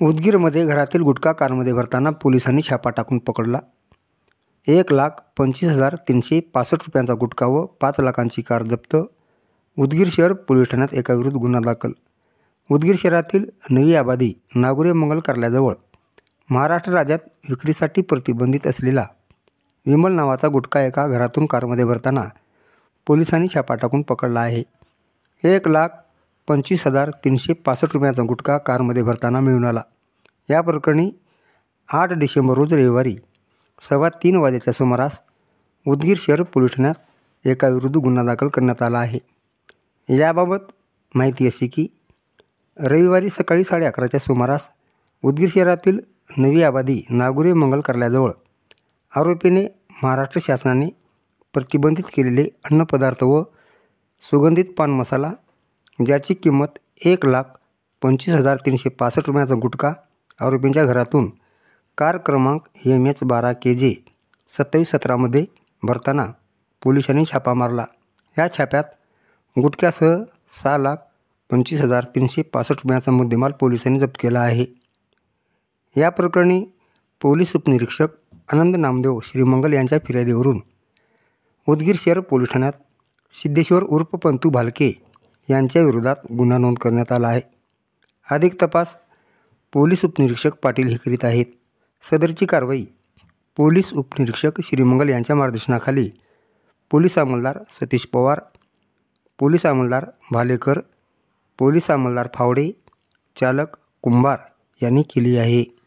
उदगीरमध्ये घरातील गुटखा कारमध्ये भरताना पोलिसांनी छापा टाकून पकडला। 1,25,365 रुपयांचा गुटखा व 5 लाखांची कार जप्त। उदगीर शहर पोलीस ठाण्यात एकाविरुद्ध गुन्हा दाखल। उदगीर शहरातील नवी आबादी नागुरे मंगल कार्यालयाजवळ महाराष्ट्र राज्यात विक्रीसाठी प्रतिबंधित असलेला विमल नावाचा गुटखा एका घरातून कारमध्ये भरताना पोलिसांनी छापा टाकून पकडला आहे। 1,25,365 रुपयांचा गुटखा कारमध्ये भरताना मिळून आला। या प्रकरणी 8 डिसेंबर रोज रविवारी 3:15 वाजेच्या सुमारास उदगीर शहर पोलीस ठाण्यात एकाविरुद्ध गुन्हा दाखल करण्यात आला आहे। याबाबत माहिती अशी की रविवारी सकाळी 11:30च्या सुमारास उदगीर शहरातील नवी आबादी नागुरे मंगल कार्यालयाजवळ आरोपीने महाराष्ट्र शासनाने प्रतिबंधित केलेले अन्नपदार्थ व सुगंधित पान मसाला ज्याची किंमत 1,25,365 रुपयांचा गुटखा आरोपींच्या घरातून कार क्रमांक MH12 KJ 2717 भरताना पोलिसांनी छापा मारला। या छाप्यात गुटख्यासह 6,25,365 रुपयांचा मुद्देमाल पोलिसांनी जप्त केला आहे। या प्रकरणी पोलीस उपनिरीक्षक आनंद नामदेव श्रीमंगल यांच्या फिर्यादीवरून उदगीर शहर पोलीस ठाण्यात सिद्धेश्वर उर्फ पंतू भालके यांच्या विरोधात गुन्हा नोंद करण्यात आला आहे। अधिक तपास पोलीस उपनिरीक्षक पाटील हे करीत आहेत। सदरची कारवाई पोलीस उपनिरीक्षक श्रीमंगल यांच्या मार्गदर्शनाखाली पोलीस अंमलदार सतीश पवार, पोलीस अंमलदार भालेकर, पोलीस अंमलदार फावडे, चालक कुंभार यांनी केली आहे।